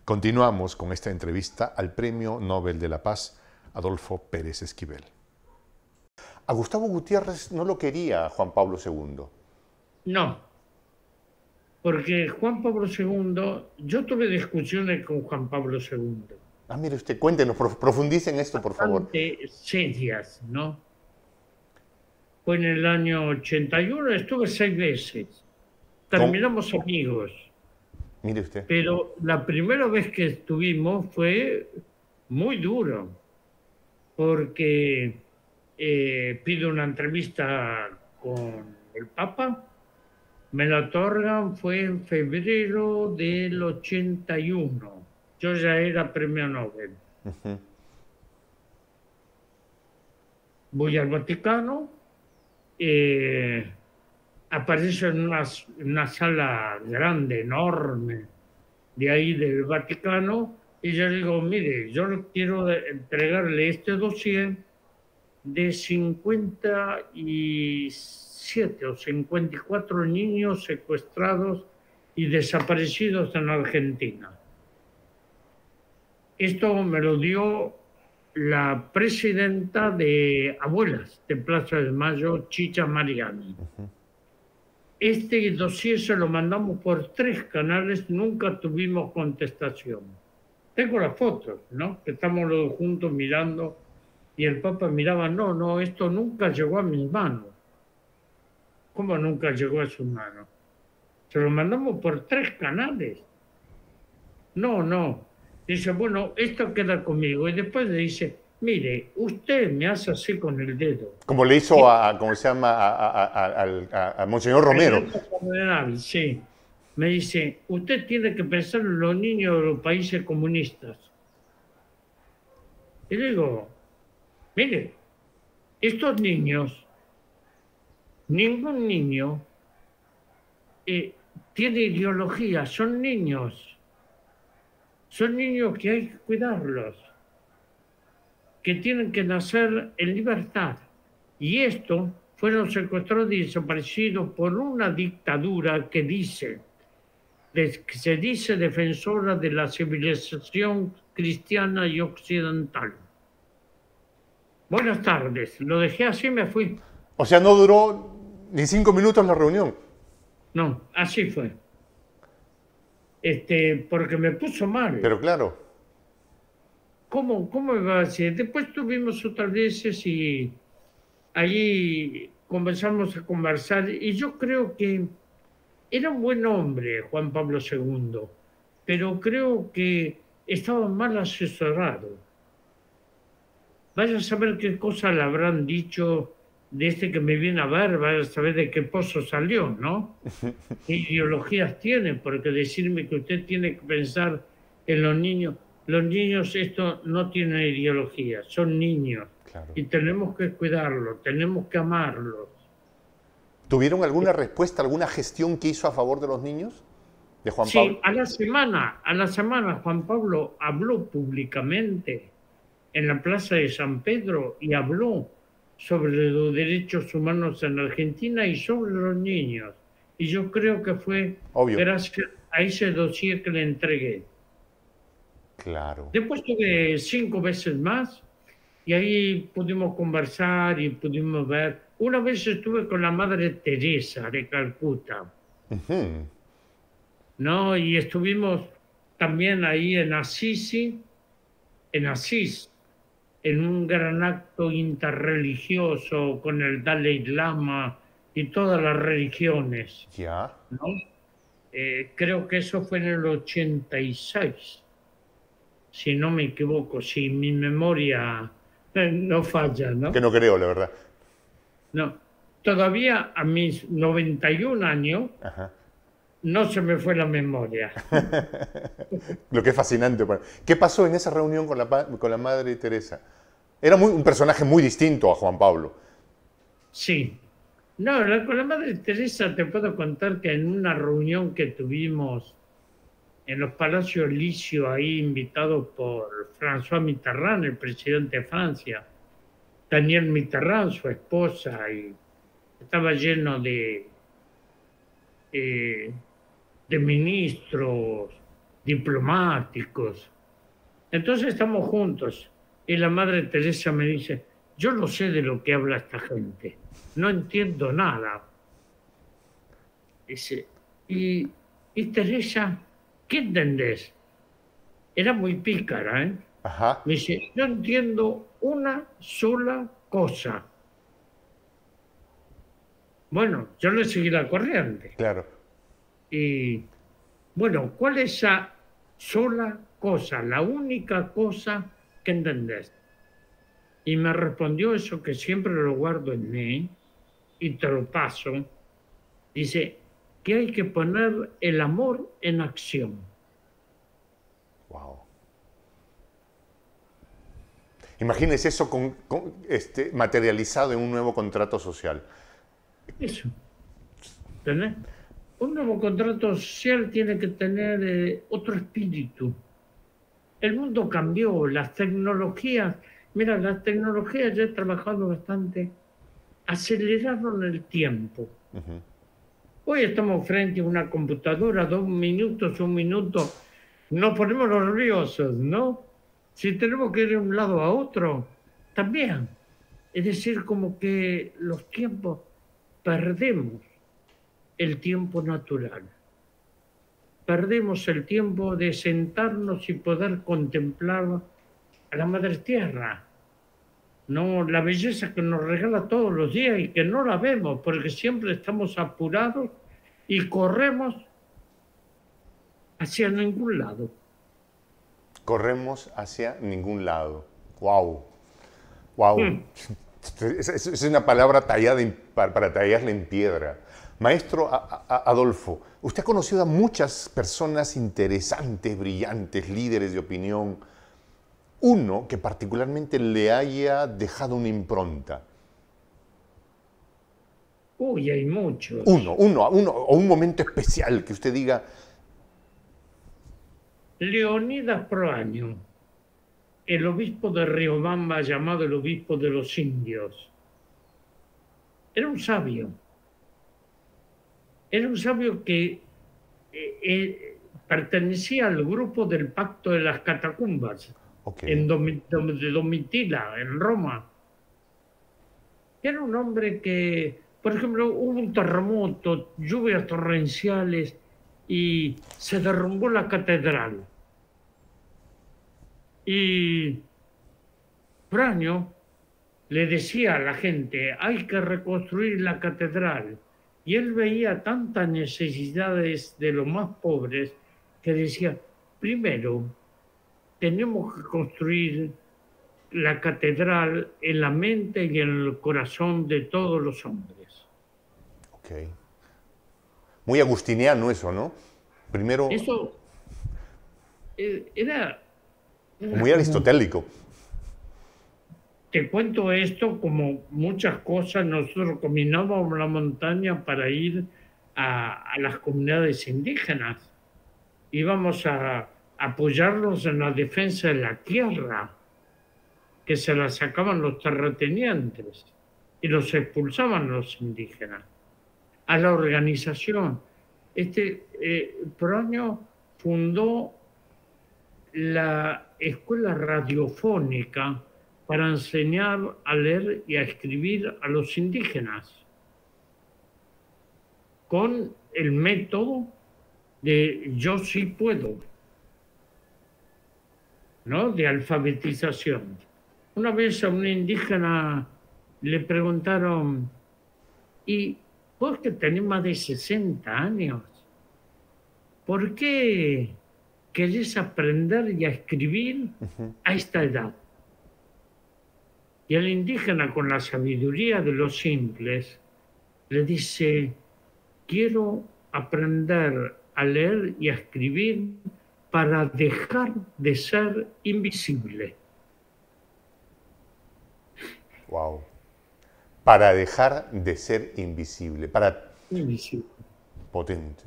Continuamos con esta entrevista al Premio Nobel de la Paz, Adolfo Pérez Esquivel. A Gustavo Gutiérrez no lo quería Juan Pablo II. No, porque Juan Pablo II, yo tuve discusiones con Juan Pablo II, Ah, mire usted, cuéntenos, profundice en esto, por favor. bastante serias, ¿no? Fue en el año 81, estuve 6 veces, Con, terminamos amigos, mire usted. pero la primera vez que estuvimos fue muy duro, porque pido una entrevista con el Papa. Me la otorgan, fue en febrero del 81. Yo ya era premio Nobel. Voy al Vaticano, eh, apareció en una sala grande, enorme, de ahí del Vaticano, y yo digo, mire, yo quiero entregarle este dossier de 57 o 54 niños secuestrados y desaparecidos en Argentina. Esto me lo dio la presidenta de Abuelas de Plaza de Mayo, Chicha Mariani. Este dossier se lo mandamos por 3 canales, nunca tuvimos contestación. Tengo las fotos, ¿no? Que estamos los dos juntos mirando y el Papa miraba, no, no, esto nunca llegó a mis manos. ¿Cómo nunca llegó a sus manos? Se lo mandamos por 3 canales. No, no. Dice, bueno, esto queda conmigo. Y después le dice, mire, usted me hace así con el dedo. Como le Y hizo a, ¿cómo se llama? A Monseñor el Romero. resto cardenal, sí. Me dice, usted tiene que pensar en los niños de los países comunistas. Y le digo, mire, estos niños, ningún niño eh, tiene ideología, son niños que hay que cuidarlos, que tienen que nacer en libertad. Y estos fueron secuestrados y desaparecidos por una dictadura que se dice defensora de la civilización cristiana y occidental. Buenas tardes, lo dejé así y me fui. O sea, no duró ni 5 minutos la reunión. No, así fue. Porque me puso mal. Pero claro, ¿Cómo me va a decir? Después tuvimos otras veces y ahí comenzamos a conversar y yo creo que era un buen hombre Juan Pablo II, pero creo que estaba mal asesorado. Vaya a saber qué cosa le habrán dicho de este que me viene a ver, vaya a saber de qué pozo salió, ¿no? ¿Qué ideologías tiene? Porque decirme que usted tiene que pensar en los niños esto no tienen ideología, son niños claro. y tenemos que cuidarlos, tenemos que amarlos. ¿Tuvieron alguna respuesta, alguna gestión que hizo a favor de los niños? ¿De Juan Sí, Pablo? a la semana Juan Pablo habló públicamente en la Plaza de San Pedro y habló sobre los derechos humanos en Argentina y sobre los niños. Y yo creo que fue Obvio. gracias a ese dossier que le entregué. Claro. Después tuve 5 veces más y ahí pudimos conversar y pudimos ver. Una vez estuve con la Madre Teresa de Calcuta, Ujú. ¿no? Y estuvimos también ahí en Asís, en un gran acto interreligioso con el Dalai Lama y todas las religiones, Ya. ¿no? Creo que eso fue en el 86, si no me equivoco, si mi memoria no falla, Que ¿no? no creo, la verdad. No, todavía a mis 91 años Ajá. no se me fue la memoria. Lo que es fascinante. ¿Qué pasó en esa reunión con la Madre Teresa? Era un personaje muy distinto a Juan Pablo. Sí. No, con la Madre Teresa te puedo contar que en una reunión que tuvimos en los Palacios Licio, ahí invitado por François Mitterrand, el presidente de Francia, Daniel Mitterrand, su esposa, y estaba lleno eh, de ministros, diplomáticos. Entonces estamos juntos y la Madre Teresa me dice, yo no sé de lo que habla esta gente, no entiendo nada. Dice, y Teresa, ¿qué entendés? Era muy pícara, ¿eh? Ajá, Me dice, yo entiendo una sola cosa. Bueno, yo le seguí la corriente. claro. Y bueno, ¿cuál es esa sola cosa, la única cosa que entendés? Y me respondió eso que siempre lo guardo en mí y te lo paso. Dice que hay que poner el amor en acción. Wow. Imagínese eso materializado en un nuevo contrato social. Eso, ¿entendés? Un nuevo contrato social tiene que tener otro espíritu. El mundo cambió, las tecnologías, mira, las tecnologías ya he trabajado bastante, aceleraron el tiempo. Ujú. Hoy estamos frente a una computadora, 2 minutos, 1 minuto, nos ponemos nerviosos, ¿no? Si tenemos que ir de un lado a otro, también. Es decir, como que los tiempos, perdemos el tiempo natural. Perdemos el tiempo de sentarnos y poder contemplar a la Madre Tierra, no la belleza que nos regala todos los días y que no la vemos porque siempre estamos apurados y corremos hacia ningún lado. Corremos hacia ningún lado. Wow. Wow. Mm. Es una palabra tallada para tallarla en piedra. Maestro Adolfo, usted ha conocido a muchas personas interesantes, brillantes, líderes de opinión. Uno que particularmente le haya dejado una impronta. Uy, hay muchos. Uno, o un momento especial que usted diga, Leonidas Proaño, el obispo de Riobamba llamado el obispo de los indios. Era un sabio. Era un sabio que pertenecía al grupo del Pacto de las Catacumbas, ok, de Domitila, en Roma. Era un hombre que, por ejemplo, hubo un terremoto, lluvias torrenciales y se derrumbó la catedral. Y Fraño le decía a la gente, hay que reconstruir la catedral. Y él veía tantas necesidades de los más pobres que decía, primero, tenemos que construir la catedral en la mente y en el corazón de todos los hombres. ok. Muy agustiniano eso, ¿no? Primero, Eso era muy como, aristotélico. te cuento esto como muchas cosas, nosotros caminábamos la montaña para ir a las comunidades indígenas, íbamos a apoyarlos en la defensa de la tierra, que se la sacaban los terratenientes y los expulsaban los indígenas. A la organización. Proaño fundó la escuela radiofónica para enseñar a leer y a escribir a los indígenas, con el método de yo sí puedo, ¿no? De alfabetización. Una vez a un indígena le preguntaron, ¿y vos que tenés más de 60 años, por qué querés aprender y a escribir a esta edad? Y el indígena, con la sabiduría de los simples, le dice, quiero aprender a leer y a escribir para dejar de ser invisible. Wow. Para dejar de ser invisible. Invisible. Potente.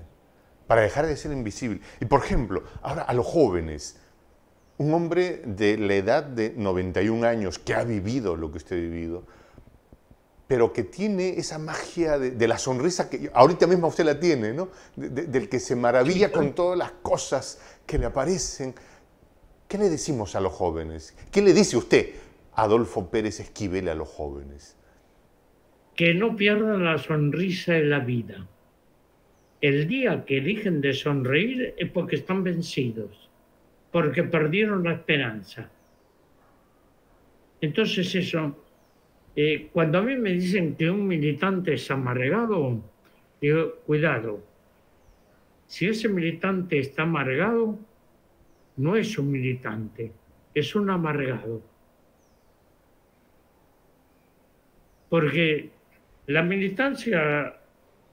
Para dejar de ser invisible. Y por ejemplo, ahora a los jóvenes, un hombre de la edad de 91 años que ha vivido lo que usted ha vivido, pero que tiene esa magia de la sonrisa que ahorita mismo usted la tiene, ¿no? Del que se maravilla con todas las cosas que le aparecen. ¿Qué le decimos a los jóvenes? ¿Qué le dice usted, Adolfo Pérez Esquivel, a los jóvenes? Que no pierdan la sonrisa en la vida. El día que dejen de sonreír es porque están vencidos, porque perdieron la esperanza. Entonces eso, cuando a mí me dicen que un militante es amargado, digo, cuidado, si ese militante está amargado, no es un militante, es un amargado. Porque la militancia,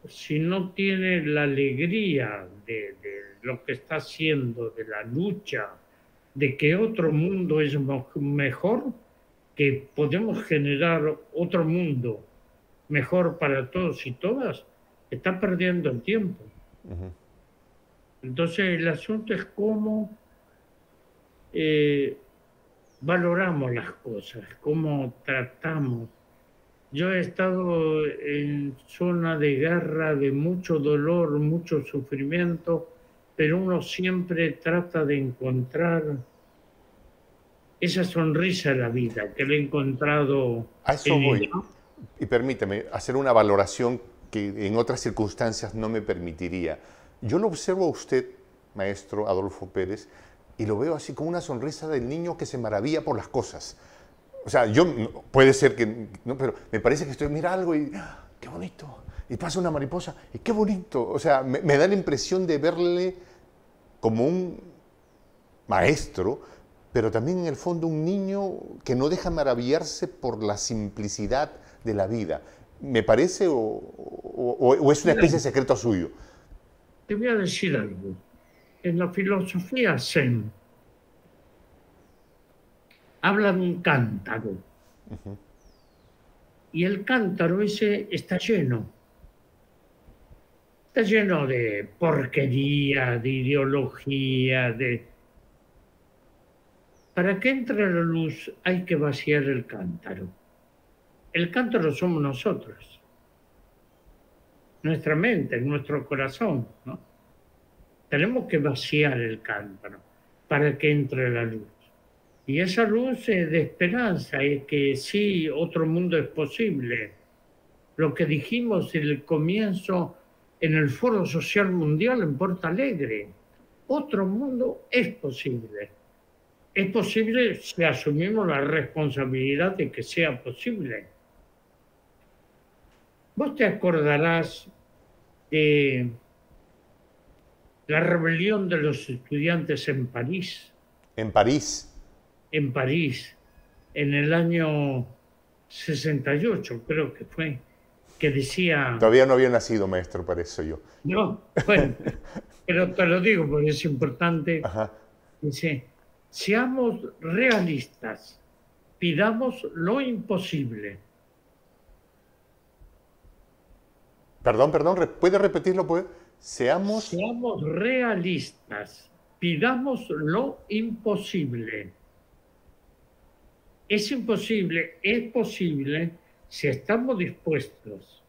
si no tiene la alegría de lo que está haciendo, de la lucha, de que otro mundo es mejor, que podemos generar otro mundo mejor para todos y todas, está perdiendo el tiempo. Entonces el asunto es cómo valoramos las cosas, cómo tratamos. Yo he estado en zona de guerra, de mucho dolor, mucho sufrimiento, pero uno siempre trata de encontrar esa sonrisa en la vida que le he encontrado A eso en voy. ella. Y permíteme hacer una valoración que en otras circunstancias no me permitiría. Yo lo observo a usted, maestro Adolfo Pérez, y lo veo así como una sonrisa del niño que se maravilla por las cosas. O sea, puede ser que, no, pero me parece que estoy, mira algo y, qué bonito. Y pasa una mariposa, y qué bonito. O sea, me da la impresión de verle como un maestro, pero también en el fondo un niño que no deja maravillarse por la simplicidad de la vida. ¿Me parece o es una Mira, especie de secreto suyo? te voy a decir algo. En la filosofía Zen habla de un cántaro. Y el cántaro ese está lleno de porquería, de ideología, de... Para que entre la luz hay que vaciar el cántaro. El cántaro somos nosotros, nuestra mente, nuestro corazón, ¿no? Tenemos que vaciar el cántaro para que entre la luz. Y esa luz es de esperanza, es que sí, otro mundo es posible. Lo que dijimos en el comienzo en el Foro Social Mundial en Porto Alegre, otro mundo es posible. Es posible si asumimos la responsabilidad de que sea posible. Vos te acordarás de la rebelión de los estudiantes En París. en París, en el año 68, creo que fue, que decía, Todavía no había nacido, maestro, para eso yo. no, bueno, pero te lo digo porque es importante, Ajá. dice, seamos realistas, pidamos lo imposible. Perdón, ¿puede repetirlo? Seamos... Seamos realistas, pidamos lo imposible. Es posible si estamos dispuestos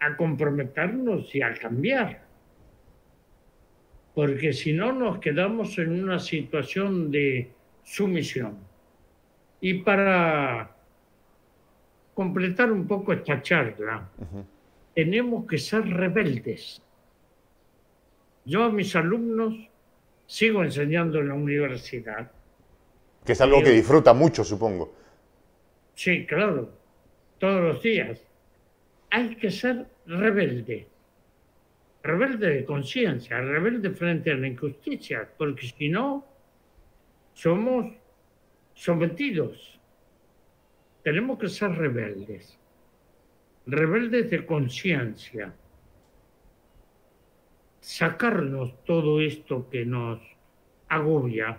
a comprometernos y a cambiar. Porque si no nos quedamos en una situación de sumisión. Y para completar un poco esta charla, tenemos que ser rebeldes. Yo a mis alumnos sigo enseñando en la universidad. Que es algo que disfruta mucho, supongo. Sí, claro, todos los días. Hay que ser rebelde, rebelde de conciencia, rebelde frente a la injusticia, porque si no, somos sometidos. Tenemos que ser rebeldes, rebeldes de conciencia, sacarnos todo esto que nos agobia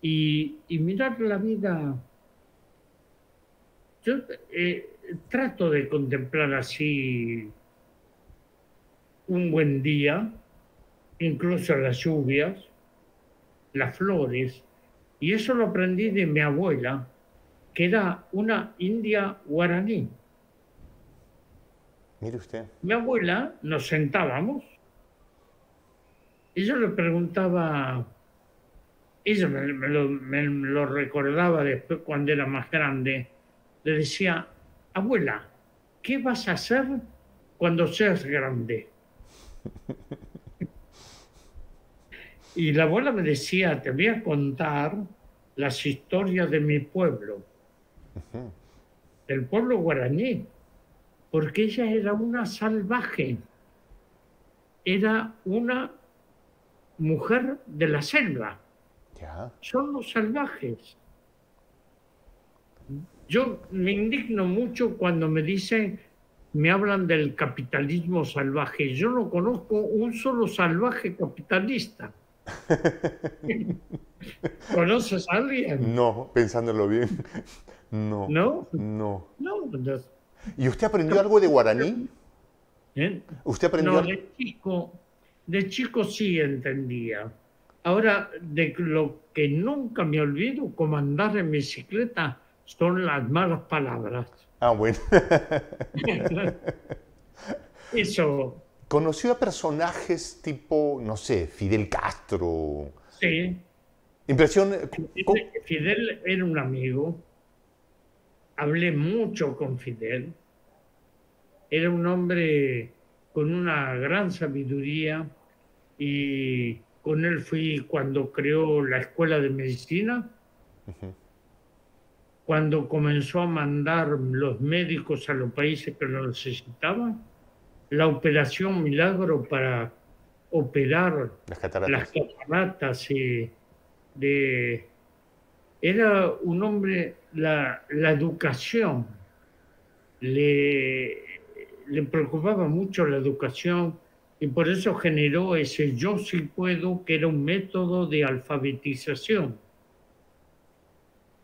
y mirar la vida. Yo trato de contemplar así un buen día, incluso las lluvias, las flores, y eso lo aprendí de mi abuela, que era una india guaraní. Mire usted. Mi abuela nos sentábamos Y yo le preguntaba, ella me lo recordaba después cuando era más grande, le decía, abuela, ¿qué vas a hacer cuando seas grande? Y la abuela me decía, te voy a contar las historias de mi pueblo, del pueblo guaraní, porque ella era una salvaje, era una mujer de la selva, Ya. son los salvajes. Yo me indigno mucho cuando me dicen, me hablan del capitalismo salvaje. Yo no conozco un solo salvaje capitalista. ¿Conoces a alguien? No, pensándolo bien. No, ¿No? no. No, ¿Y usted aprendió algo de guaraní? ¿eh? ¿Usted aprendió No, algo? de chico sí entendía. Ahora, de lo que nunca me olvido, como andar en bicicleta, son las malas palabras. Ah, bueno. Eso, ¿Conoció a personajes tipo, no sé, Fidel Castro? sí. Impresión. Fidel era un amigo, hablé mucho con Fidel, era un hombre con una gran sabiduría y con él fui cuando creó la Escuela de Medicina, cuando comenzó a mandar los médicos a los países que lo necesitaban, la operación Milagro para operar Las las cataratas. cataratas de... Era un hombre, la educación, le, le preocupaba mucho la educación y por eso generó ese Yo sí puedo, que era un método de alfabetización.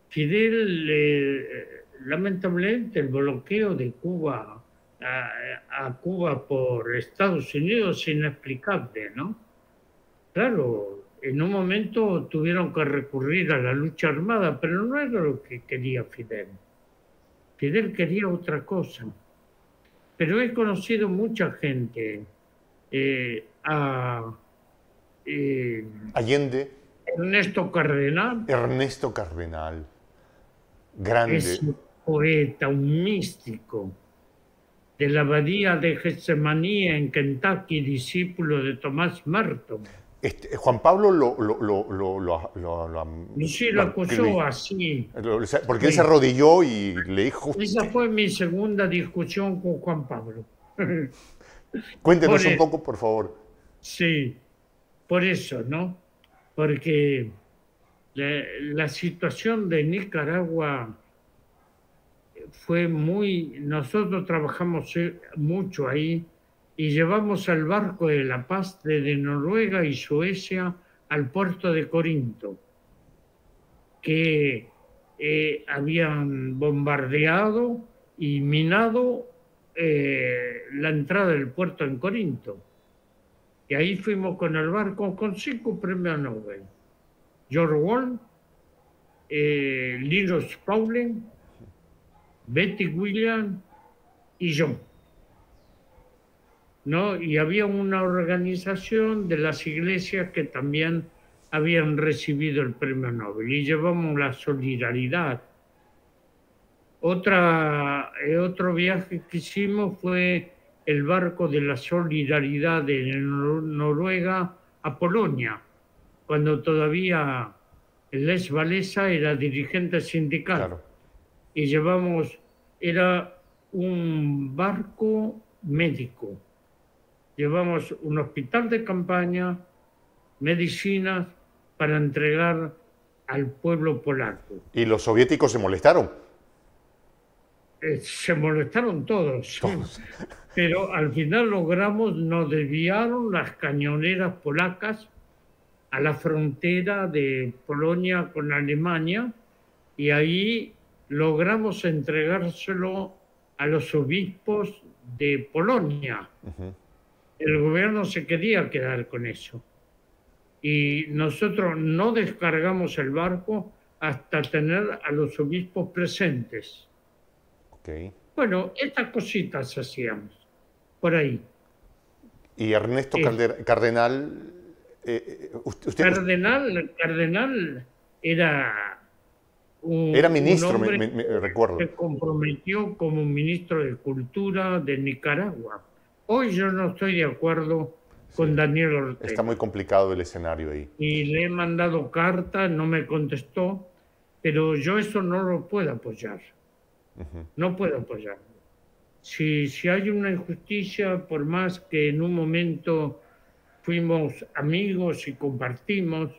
Fidel, lamentablemente, el bloqueo de Cuba a Cuba por Estados Unidos es inexplicable, ¿no? Claro, en un momento tuvieron que recurrir a la lucha armada, pero no era lo que quería Fidel. Fidel quería otra cosa. Pero he conocido mucha gente, a eh, Allende, Ernesto Cardenal, Ernesto Cardenal. Grande. es un poeta, un místico de la abadía de Getsemaní en Kentucky, discípulo de Tomás Merton. Juan Pablo Sí, lo lo acusó agredí. así. Porque él se Sí. arrodilló y le dijo, Esa fue mi segunda discusión con Juan Pablo. Por, cuéntenos un e- poco, por favor. sí, por eso, ¿no? Porque la situación de Nicaragua fue muy... Nosotros trabajamos mucho ahí y llevamos al barco de la paz desde Noruega y Suecia al puerto de Corinto, que habían bombardeado y minado la entrada del puerto en Corinto. Y ahí fuimos con el barco con 5 premios Nobel. George Wall, Linus Pauling, Betty Williams y yo, ¿no? Y había una organización de las iglesias que también habían recibido el premio Nobel y llevamos la solidaridad. Otro viaje que hicimos fue el barco de la solidaridad de Noruega a Polonia, cuando todavía Les Walesa era dirigente sindical. Claro. Y llevamos, era un barco médico. Llevamos un hospital de campaña, medicinas para entregar al pueblo polaco. Y los soviéticos se molestaron. Se molestaron todos, Todos. pero al final logramos, nos desviaron las cañoneras polacas a la frontera de Polonia con Alemania y ahí logramos entregárselo a los obispos de Polonia. El gobierno se quería quedar con eso. Y nosotros no descargamos el barco hasta tener a los obispos presentes. Okay. Bueno, estas cositas hacíamos por ahí. Y Ernesto Es- Cardenal usted Cardenal era era un ministro, hombre recuerdo. que se comprometió como ministro de Cultura de Nicaragua. Hoy yo no estoy de acuerdo Sí. con Daniel Está muy Ortega. complicado el escenario ahí. Y le he mandado carta, no me contestó, pero yo eso no lo puedo apoyar. No puedo apoyar. Si hay una injusticia, por más que en un momento fuimos amigos y compartimos,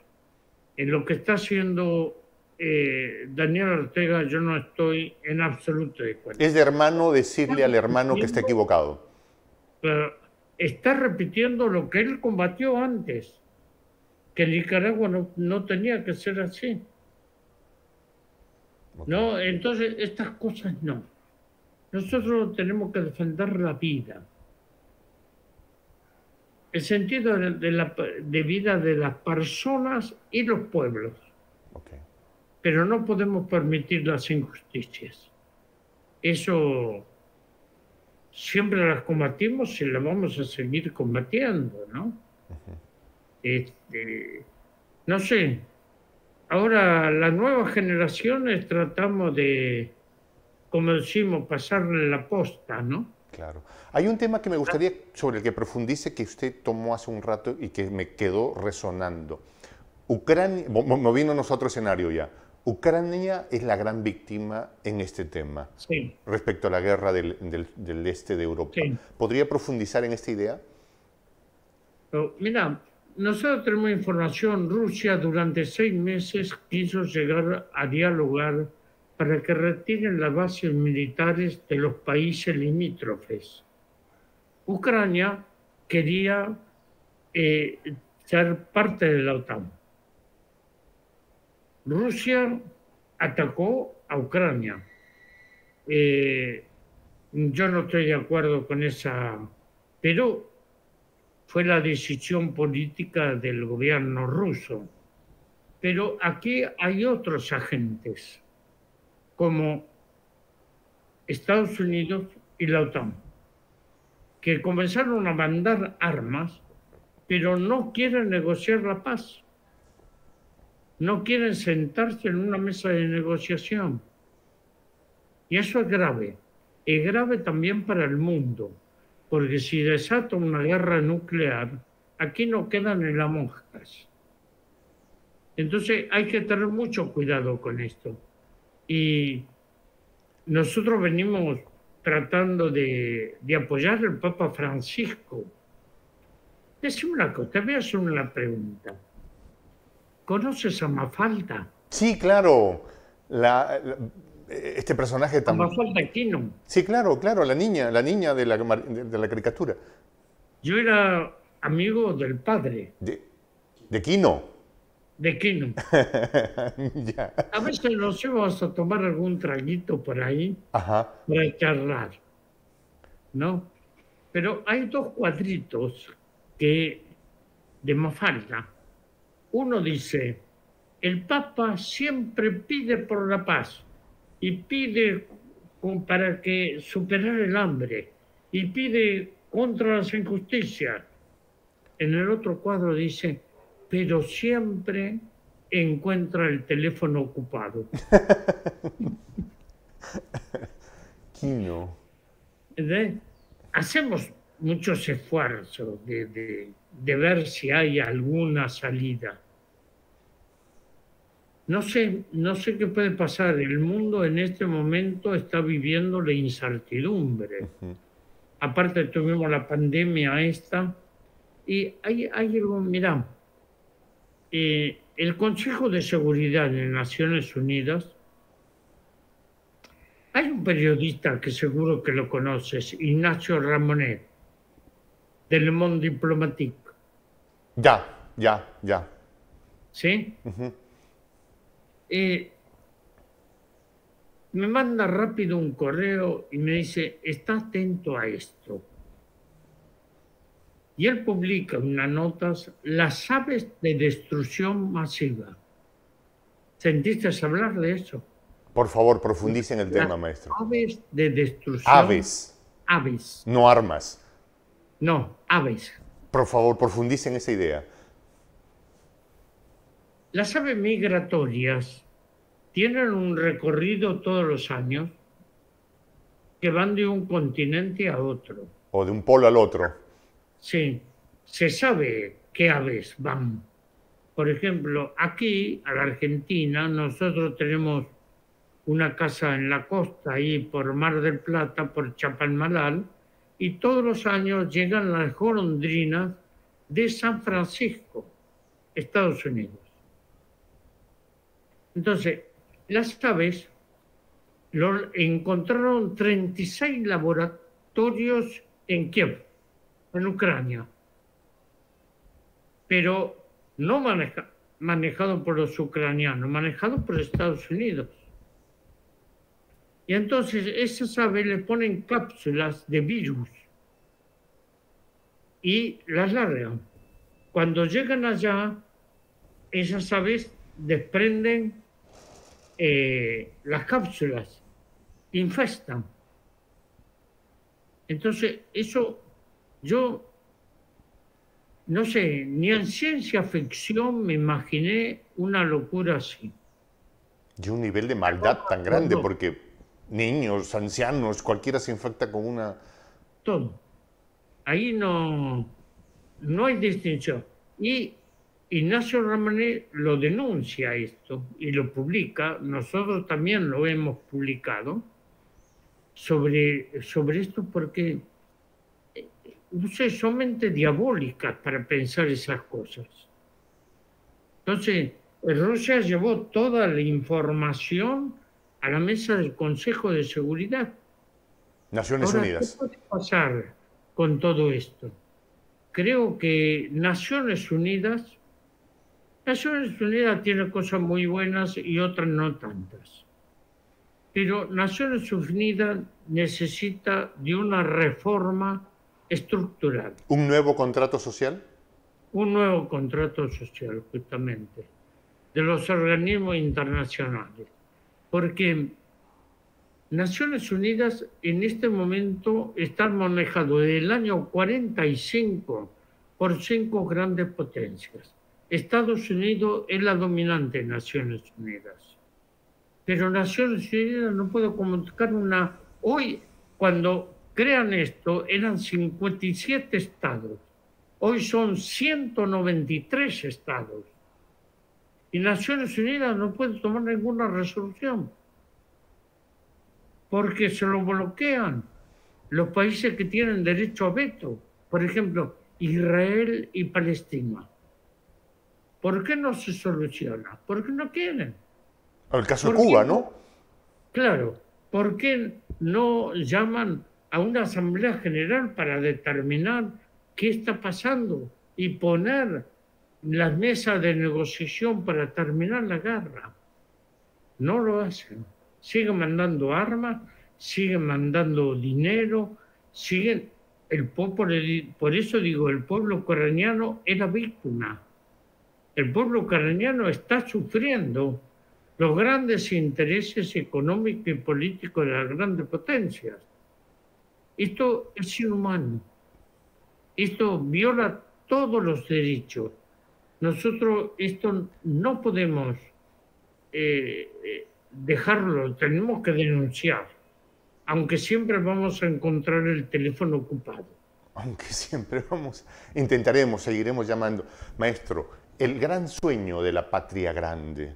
en lo que está haciendo Daniel Ortega yo no estoy en absoluto de acuerdo. Es de hermano decirle Está al hermano que está repitiendo, equivocado. está repitiendo lo que él combatió antes, que Nicaragua no tenía que ser así. Ok. ¿No? Entonces, estas cosas no. Nosotros tenemos que defender la vida. El sentido de vida de las personas y los pueblos. Ok. Pero no podemos permitir las injusticias. Eso siempre las combatimos y las vamos a seguir combatiendo, ¿no? No sé. Ahora, las nuevas generaciones tratamos de, como decimos, pasarle la posta, ¿no? Claro. Hay un tema que me gustaría, sobre el que profundice, que usted tomó hace un rato y que me quedó resonando. Ucrania, moviéndonos a otro escenario ya. Ucrania es la gran víctima en este tema, Sí, respecto a la guerra del este de Europa. sí. ¿Podría profundizar en esta idea? Pero, mira, nosotros tenemos información. Rusia durante 6 meses quiso llegar a dialogar para que retiren las bases militares de los países limítrofes. Ucrania quería ser parte de la OTAN. Rusia atacó a Ucrania. Yo no estoy de acuerdo con esa, pero fue la decisión política del gobierno ruso. Pero aquí hay otros agentes, como Estados Unidos y la OTAN, que comenzaron a mandar armas, pero no quieren negociar la paz. No quieren sentarse en una mesa de negociación. Y eso es grave. Es grave también para el mundo, porque si desata una guerra nuclear, aquí no quedan ni las moscas. Entonces hay que tener mucho cuidado con esto. Y nosotros venimos tratando de apoyar al Papa Francisco. Decime una cosa, te voy a hacer una pregunta. ¿Conoces a Mafalda? Sí, claro. Este personaje A tan... Mafalda Kino. Sí, claro, claro, la niña de la caricatura. Yo era amigo del padre De Kino. de Kino. Ya. A veces nos íbamos a tomar algún traguito por ahí Ajá. para charlar, ¿no? Pero hay 2 cuadritos de Mafalda. Uno dice, el Papa siempre pide por la paz y pide para que superar el hambre y pide contra las injusticias. En el otro cuadro dice, pero siempre encuentra el teléfono ocupado. Kino. ¿Entendés? Hacemos muchos esfuerzos de ver si hay alguna salida. No sé qué puede pasar. El mundo en este momento está viviendo la incertidumbre. Aparte tuvimos la pandemia esta. Y hay algo, mirá, el Consejo de Seguridad de Naciones Unidas, hay un periodista que seguro que lo conoces, Ignacio Ramonet, de Le Monde Diplomatique. Ya. ¿Sí? Me manda rápido un correo y me dice, está atento a esto. Y él publica unas notas, las aves de destrucción masiva. ¿Sentiste hablar de eso? Por favor, profundice en el Las tema, maestro. aves de destrucción. Aves, Aves. no armas. No, aves. Por favor, profundice en esa idea. Las aves migratorias tienen un recorrido todos los años que van de un continente a otro. O de un polo al otro. Sí, se sabe qué aves van. Por ejemplo, aquí, a la Argentina, nosotros tenemos una casa en la costa, ahí por Mar del Plata, por Chapalmalal, y todos los años llegan las golondrinas de San Francisco, Estados Unidos. Entonces, las aves encontraron 36 laboratorios en Kiev, en Ucrania, pero no manejado por los ucranianos, manejado por Estados Unidos. Y entonces esas aves le ponen cápsulas de virus y las largan. Cuando llegan allá, esas aves desprenden las cápsulas, infestan. Entonces, eso yo no sé, ni en ciencia ficción me imaginé una locura así. Y un nivel de maldad tan grande, porque niños, ancianos, cualquiera se infecta con una... Todo. Ahí no hay distinción. Y Ignacio Ramonet lo denuncia esto y lo publica, nosotros también lo hemos publicado sobre esto porque, no sé, son mentes diabólicas para pensar esas cosas. Entonces, Rusia llevó toda la información a la mesa del Consejo de Seguridad. Naciones Ahora, ¿qué Unidas. puede pasar con todo esto? Creo que Naciones Unidas tiene cosas muy buenas y otras no tantas. Pero Naciones Unidas necesita de una reforma estructural, ¿Un nuevo contrato social? un nuevo contrato social, justamente, de los organismos internacionales. Porque Naciones Unidas en este momento está manejado desde el año 45 por 5 grandes potencias. Estados Unidos es la dominante en Naciones Unidas. Pero Naciones Unidas no puede comunicar una... Hoy, cuando crean esto, eran 57 estados. Hoy son 193 estados. Y Naciones Unidas no puede tomar ninguna resolución porque se lo bloquean los países que tienen derecho a veto. Por ejemplo, Israel y Palestina. ¿Por qué no se soluciona? Porque no quieren. El caso de ¿Por Cuba, qué ¿no? Claro, ¿por qué no llaman a una asamblea general para determinar qué está pasando y poner las mesas de negociación para terminar la guerra? No lo hacen. Siguen mandando armas, siguen mandando dinero, siguen el pueblo, por eso digo, el pueblo ucraniano es la víctima. El pueblo ucraniano está sufriendo los grandes intereses económicos y políticos de las grandes potencias. Esto es inhumano. Esto viola todos los derechos. Nosotros esto no podemos dejarlo, tenemos que denunciar, aunque siempre vamos a encontrar el teléfono ocupado. Aunque siempre intentaremos, seguiremos llamando. Maestro, el gran sueño de la patria grande,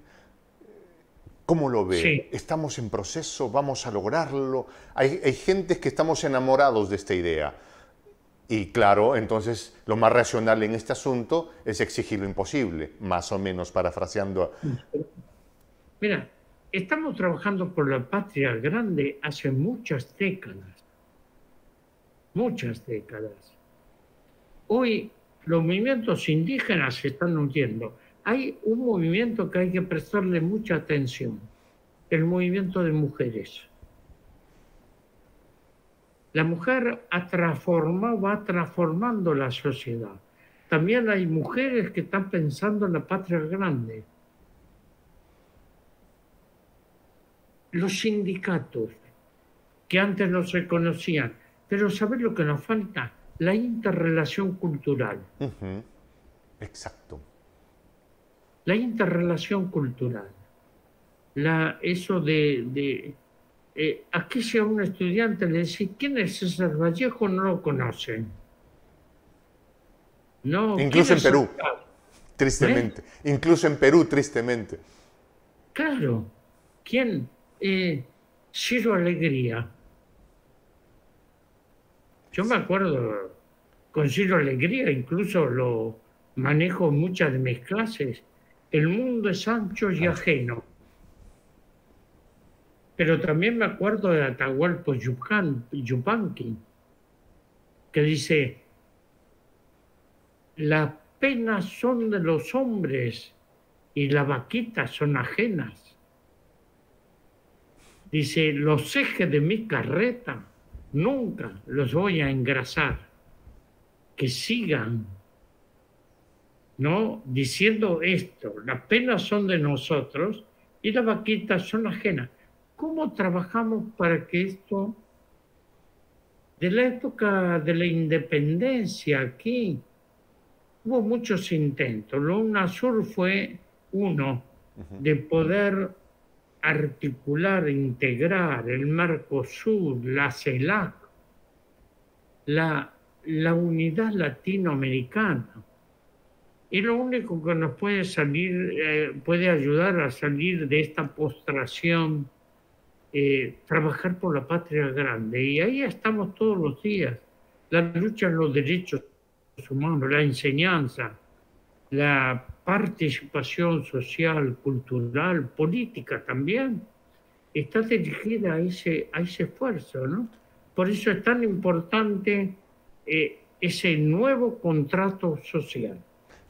¿cómo lo ve? Sí. ¿Estamos en proceso? ¿Vamos a lograrlo? Hay gentes que estamos enamorados de esta idea. Y claro, entonces lo más racional en este asunto es exigir lo imposible, más o menos parafraseando. Mira, estamos trabajando por la patria grande hace muchas décadas. Muchas décadas. Hoy los movimientos indígenas se están hundiendo. Hay un movimiento que hay que prestarle mucha atención, el movimiento de mujeres. La mujer va transformando la sociedad. También hay mujeres que están pensando en la patria grande. Los sindicatos, que antes no se conocían, pero ¿sabes lo que nos falta? La interrelación cultural. Exacto. la interrelación cultural, eso aquí si a un estudiante le decís, ¿quién es César Vallejo? No lo conocen. No, ¿quién Incluso en es Perú, Oscar? ¿Eh? tristemente. Incluso en Perú, tristemente. Claro, ¿quién? Ciro Alegría. Yo me acuerdo con Ciro Alegría, incluso lo manejo en muchas de mis clases. El mundo es ancho y Ay, ajeno. Pero también me acuerdo de Atahualpa Yupanqui, que dice, las penas son de los hombres y las vaquitas son ajenas. Dice, los ejes de mi carreta nunca los voy a engrasar. Que sigan, ¿no? Diciendo esto, las penas son de nosotros y las vaquitas son ajenas. ¿Cómo trabajamos para que esto, de la época de la independencia aquí, hubo muchos intentos? La UNASUR fue uno de poder articular, integrar el Mercosur, la CELAC, la unidad latinoamericana. Y lo único que nos puede salir, puede ayudar a salir de esta postración, trabajar por la patria grande. Y ahí estamos todos los días. La lucha en los derechos humanos, la enseñanza, la participación social, cultural, política también, está dirigida a ese esfuerzo, ¿no? Por eso es tan importante ese nuevo contrato social.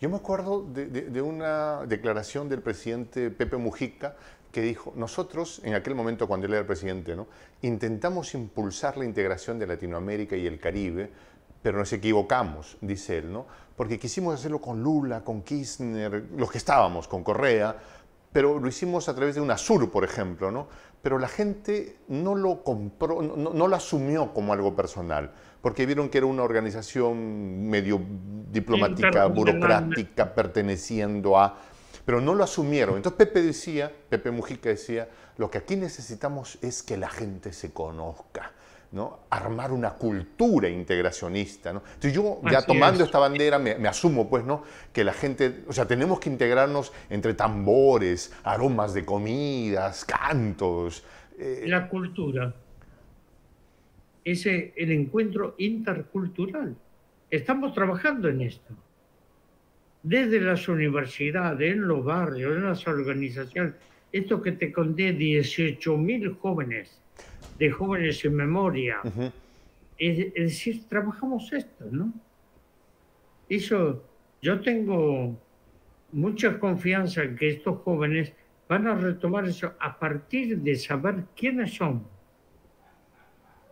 yo me acuerdo de una declaración del presidente Pepe Mujica que dijo, nosotros, en aquel momento cuando él era presidente, ¿no? Intentamos impulsar la integración de Latinoamérica y el Caribe, pero nos equivocamos, dice él, ¿no? Porque quisimos hacerlo con Lula, con Kirchner, los que estábamos, con Correa, pero lo hicimos a través de UNASUR, por ejemplo, ¿no? Pero la gente no lo compró, no lo asumió como algo personal, porque vieron que era una organización medio diplomática, Intergubernamental. burocrática, perteneciendo a... Pero no lo asumieron. Entonces Pepe decía, Pepe Mujica decía, lo que aquí necesitamos es que la gente se conozca, ¿no? Armar una cultura integracionista, ¿no? Entonces yo, ya Así tomando es. esta bandera, me asumo, pues, ¿no? Que la gente, o sea, tenemos que integrarnos entre tambores, aromas de comidas, cantos. La cultura es el encuentro intercultural. Estamos trabajando en esto. Desde las universidades, en los barrios, en las organizaciones. Esto que te conté, 18.000 jóvenes, de jóvenes en memoria. Es decir, trabajamos esto, ¿no? Eso, yo tengo mucha confianza en que estos jóvenes van a retomar eso a partir de saber quiénes son.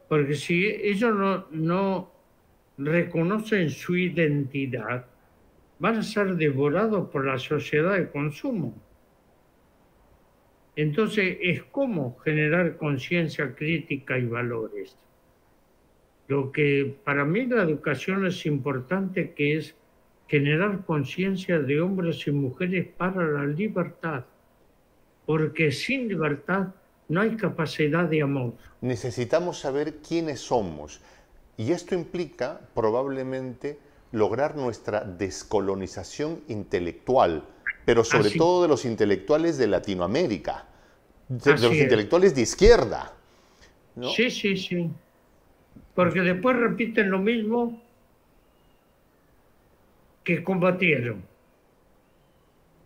Porque si ellos no reconocen su identidad, van a ser devorados por la sociedad de consumo. Entonces, es cómo generar conciencia crítica y valores. Lo que para mí la educación es importante, que es generar conciencia de hombres y mujeres para la libertad, porque sin libertad no hay capacidad de amor. Necesitamos saber quiénes somos. Y esto implica probablemente lograr nuestra descolonización intelectual, pero sobre Así, todo de los intelectuales de Latinoamérica, de los así es. intelectuales de izquierda, ¿no? Sí, sí, sí. Porque después repiten lo mismo que combatieron.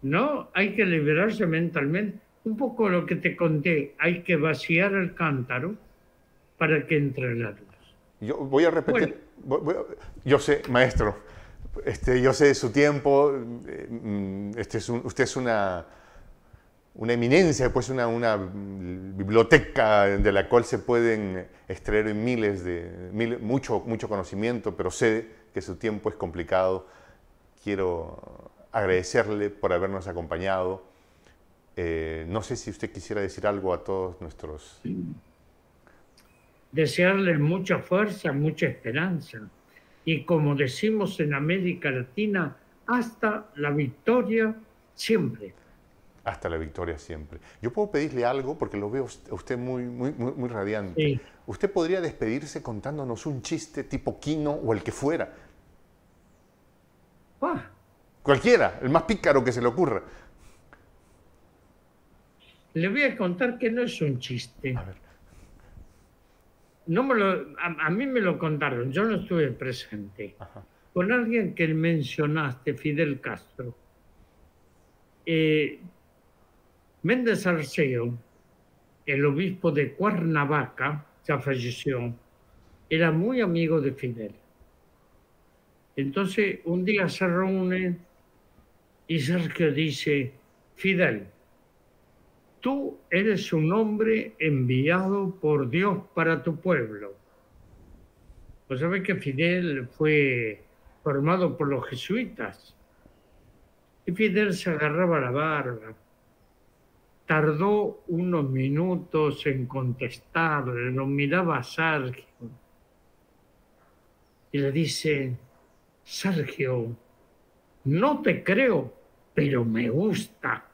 ¿No? Hay que liberarse mentalmente. Un poco lo que te conté, hay que vaciar el cántaro para que entre la luz. Yo voy a Bueno, repetir, yo sé, maestro, yo sé de su tiempo, usted es una eminencia, pues una biblioteca de la cual se pueden extraer mucho conocimiento, pero sé que su tiempo es complicado. Quiero agradecerle por habernos acompañado. No sé si usted quisiera decir algo a todos nuestros... desearles mucha fuerza, mucha esperanza. Y como decimos en América Latina, hasta la victoria siempre. Hasta la victoria siempre. Yo puedo pedirle algo porque lo veo a usted muy radiante. Sí. Usted podría despedirse contándonos un chiste tipo Quino o el que fuera. Ah, Cualquiera, el más pícaro que se le ocurra. le voy a contar que no es un chiste. A ver. No a mí me lo contaron, yo no estuve presente. Ajá. Con alguien que mencionaste, Fidel Castro. Méndez Arceo, el obispo de Cuernavaca, ya falleció, era muy amigo de Fidel. Entonces, un día se reúnen y Sergio dice, Fidel, tú eres un hombre enviado por Dios para tu pueblo. Pues sabes que Fidel fue formado por los jesuitas. Y Fidel se agarraba la barba. Tardó unos minutos en contestarle, lo miraba a Sergio y le dice, Sergio, no te creo, pero me gusta.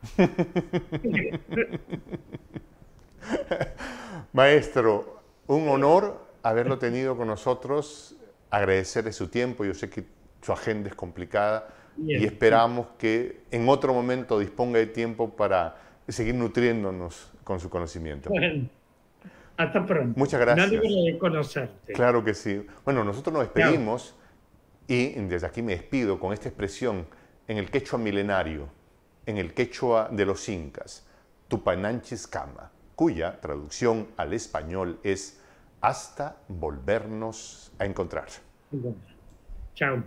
Maestro, un honor haberlo tenido con nosotros, agradecerle su tiempo, yo sé que su agenda es complicada y Bien. esperamos que en otro momento disponga de tiempo para seguir nutriéndonos con su conocimiento. Bueno, hasta pronto. Muchas Me gracias. alegro de conocerte. Claro que sí. Bueno, nosotros nos Chao. despedimos y desde aquí me despido con esta expresión en el quechua milenario, en el quechua de los incas, Tupananchis Kama, cuya traducción al español es hasta volvernos a encontrar. Bueno, chao.